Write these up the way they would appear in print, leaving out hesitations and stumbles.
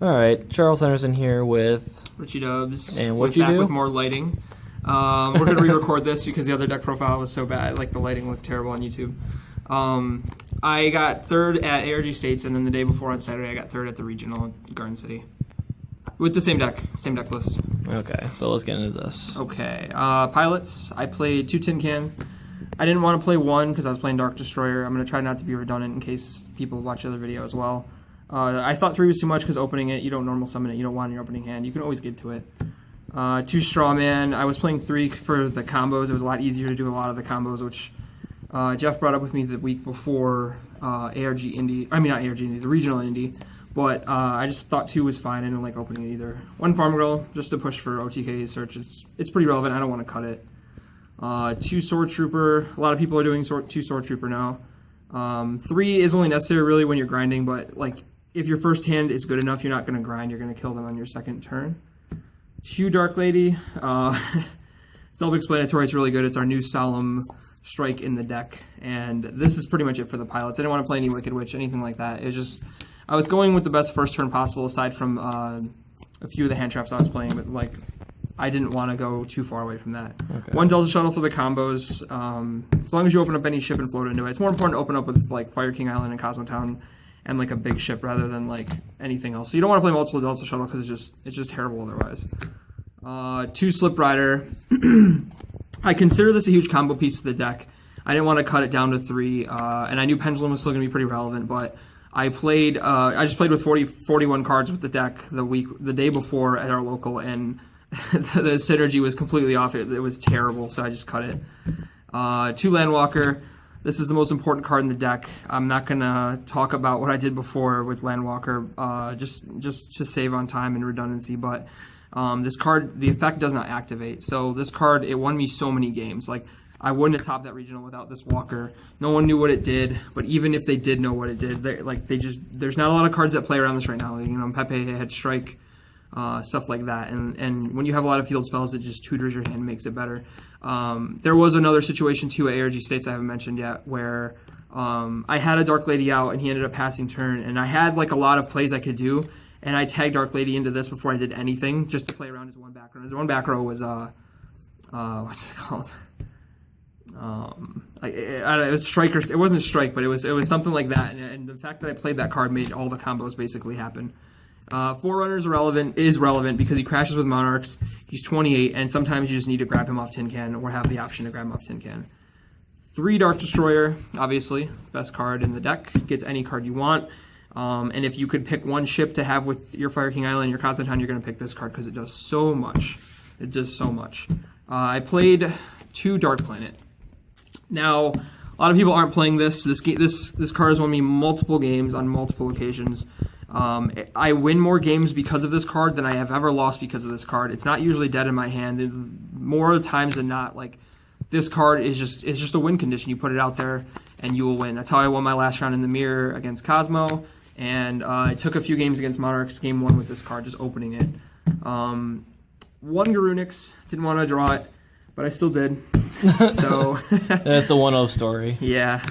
All right, Charles Henderson here with Richie Dubs. And what We're you back do? with more lighting. We're going to re-record this because the other deck profile was so bad. Like, the lighting looked terrible on YouTube. I got third at ARG States, and then the day before on Saturday, I got third at the regional in Garden City. With the same deck list. Okay, so let's get into this. Okay, pilots. I played 2 Tin Can. I didn't want to play 1 because I was playing Dark Destroyer. I'm going to try not to be redundant in case people watch the other video as well. I thought 3 was too much because opening it, you don't normal summon it, you don't want in your opening hand. You can always get to it. 2 Strawman. I was playing 3 for the combos. It was a lot easier to do a lot of the combos, which Jeff brought up with me the week before ARG Indy. I mean, not ARG Indy, the regional Indy. But I just thought 2 was fine. I didn't like opening it either. 1 Farm Girl, just to push for OTK search. It's pretty relevant. I don't want to cut it. 2 Sword Trooper. A lot of people are doing 2 Sword Trooper now. 3 is only necessary really when you're grinding, but like if your first hand is good enough, you're not going to grind. You're going to kill them on your second turn. 2 Dark Lady. Self-explanatory. It's really good. It's our new Solemn Strike in the deck, and this is pretty much it for the pilots. I didn't want to play any Wicked Witch, anything like that. It was just I was going with the best first turn possible, aside from a few of the hand traps I was playing, but like I didn't want to go too far away from that. Okay. 1 Delta Shuttle for the combos. As long as you open up any ship and float into it, it's more important to open up with like Fire King Island and Cosmo Town and like a big ship rather than like anything else. So you don't want to play multiple Delta Shuttle because it's just terrible otherwise. 2 Slip Rider. I consider this a huge combo piece to the deck. I didn't want to cut it down to 3, and I knew Pendulum was still going to be pretty relevant, but I just played with 41 cards with the deck the day before at our local, and the synergy was completely off. It was terrible, so I just cut it. 2 Landwalker. This is the most important card in the deck. I'm not going to talk about what I did before with Landwalker, just to save on time and redundancy, but this card, the effect does not activate. So this card, it won me so many games. Like, I wouldn't have topped that regional without this Walker. No one knew what it did, but even if they did know what it did, there's not a lot of cards that play around this right now. Like, Pepe had Strike, stuff like that. And when you have a lot of field spells, it just tutors your hand, makes it better. There was another situation too at ARG States I haven't mentioned yet, where I had a Dark Lady out and he ended up passing turn, and I had like a lot of plays I could do. And I tagged Dark Lady into this before I did anything, just to play around his 1 back row. His 1 back row was, what's it called? It was Strike, it wasn't Strike, but it was something like that. And the fact that I played that card made all the combos basically happen. Forerunner's is relevant because he crashes with Monarchs. He's 28, and sometimes you just need to grab him off Tin Can or have the option to grab him off Tin Can. 3 Dark Destroyer, obviously, best card in the deck. Gets any card you want. And if you could pick 1 ship to have with your Fire King Island and your Cosmo Town, you're going to pick this card because it does so much. It does so much. I played 2 Dark Planet. Now, a lot of people aren't playing this. This card has won me multiple games on multiple occasions. I win more games because of this card than I have ever lost because of this card. It's not usually dead in my hand. More times than not, like, this card is just a win condition. You put it out there and you will win. That's how I won my last round in the mirror against Cosmo. And I took a few games against Monarchs, game 1 with this card, just opening it. 1 Garunix, didn't want to draw it, but I still did. So That's the 1-0 story. Yeah.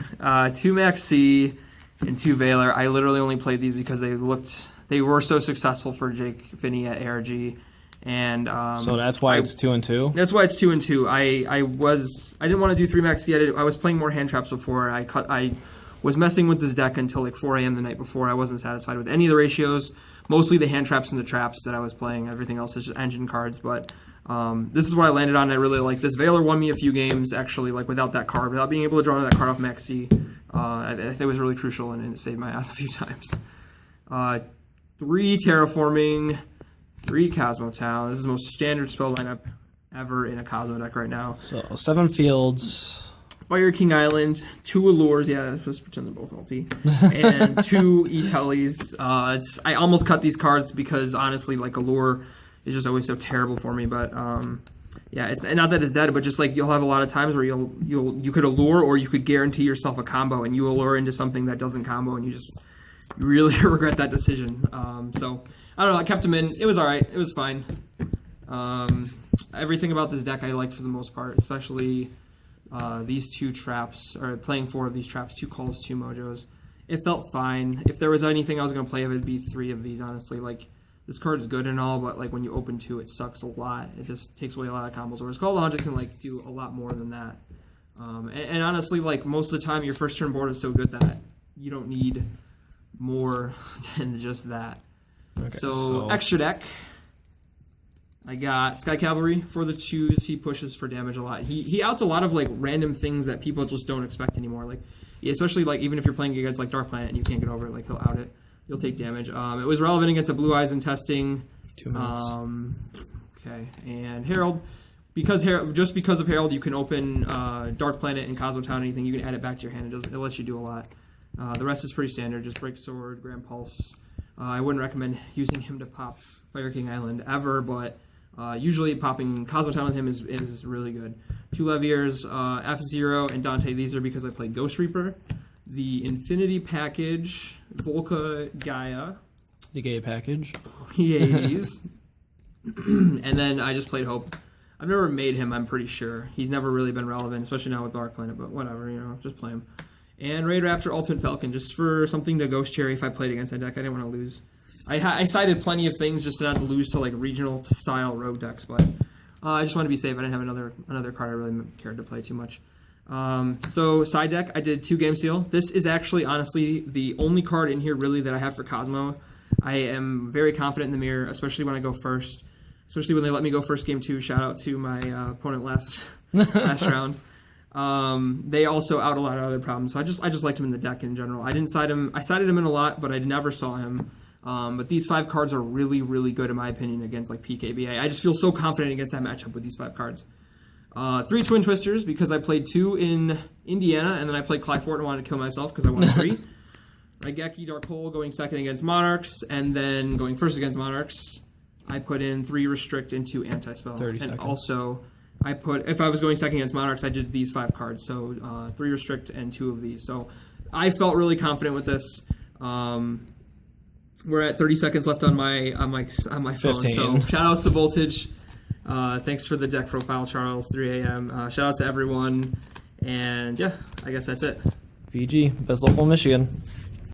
2 Max C and 2 Valor. I literally only played these because they were so successful for Jake Finney at ARG. And so that's why it's 2 and 2. That's why it's 2 and 2. I didn't want to do 3 Max C. I was playing more hand traps before. I was messing with this deck until like 4 a.m. the night before. I wasn't satisfied with any of the ratios. Mostly the hand traps and the traps that I was playing. Everything else is just engine cards. But this is what I landed on. I really like this. Valor won me a few games, actually, like without that card. Without being able to draw that card off Max C. I think it was really crucial, and it saved my ass a few times. 3 Terraforming, 3 Cosmo Town. This is the most standard spell lineup ever in a Cosmo deck right now. So 7 fields. Fire King Island, 2 Allures, yeah, let's pretend they're both multi, and 2 E-Tellies. I almost cut these cards because, honestly, like, Allure is just always so terrible for me, but, yeah, it's not that it's dead, but just, like, you'll have a lot of times where you could Allure or you could guarantee yourself a combo, and you Allure into something that doesn't combo, and you really regret that decision. So, I don't know, I kept them in. It was alright. It was fine. Everything about this deck I liked for the most part, especially these 2 traps, or playing 4 of these traps, 2 calls, 2 mojos. it felt fine. If there was anything I was going to play, it would be 3 of these, honestly. Like, this card is good and all, but like when you open 2, it sucks a lot. It just takes away a lot of combos. Whereas Call of the Haunted can like do a lot more than that. And honestly, like most of the time, your first turn board is so good that you don't need more than just that. Okay, so extra deck. I got Sky Cavalry for the 2s. He pushes for damage a lot. He outs a lot of like random things that people just don't expect anymore. Like especially like even if you're playing against like Dark Planet and you can't get over it, like he'll out it. You'll take damage. It was relevant against a Blue Eyes in testing. 2 minutes. Okay, and Herald. Because of Herald, you can open Dark Planet and Cosmo Town. Anything you can add it back to your hand. It lets you do a lot. The rest is pretty standard. Just Break Sword, Grand Pulse. I wouldn't recommend using him to pop Fire King Island ever, but usually popping Cosmo Town with him is really good. 2 Leviers, F-Zero, and Dante. These are because I played Ghost Reaper. The Infinity Package, Volca Gaia. The gay package. Yay's. And then I just played Hope. I've never made him, I'm pretty sure. He's never really been relevant, especially now with Dark Planet, but whatever, just play him. And Raid Raptor Ultimate Falcon, just for something to Ghost Cherry if I played against that deck. I didn't want to lose. I cited plenty of things just to not lose to like regional style rogue decks, but I just wanted to be safe. I didn't have another card I really cared to play too much. So side deck, I did 2 Game Seal. This is actually, honestly, the only card in here really that I have for Cosmo. I am very confident in the mirror, especially when I go first. Especially when they let me go first game 2. Shout out to my opponent last round. They also out a lot of other problems. So I just liked him in the deck in general. I didn't side him. I sided him in a lot, but I never saw him. But these 5 cards are really, really good in my opinion against like PKBA. I just feel so confident against that matchup with these 5 cards. 3 Twin Twisters because I played 2 in Indiana and then I played Clyfort and wanted to kill myself because I wanted 3. Raigeki Dark Hole going second against Monarchs and then going first against Monarchs. I put in 3 Restrict and 2 Anti-Spell. 30 and seconds. Also, if I was going second against Monarchs, I did these 5 cards. So 3 Restrict and 2 of these. So I felt really confident with this. We're at 30 seconds left on my phone. 15. So shout outs to Voltage. Thanks for the deck profile, Charles. 3 a.m. Shout out to everyone. And yeah, I guess that's it. VG, best local in Michigan.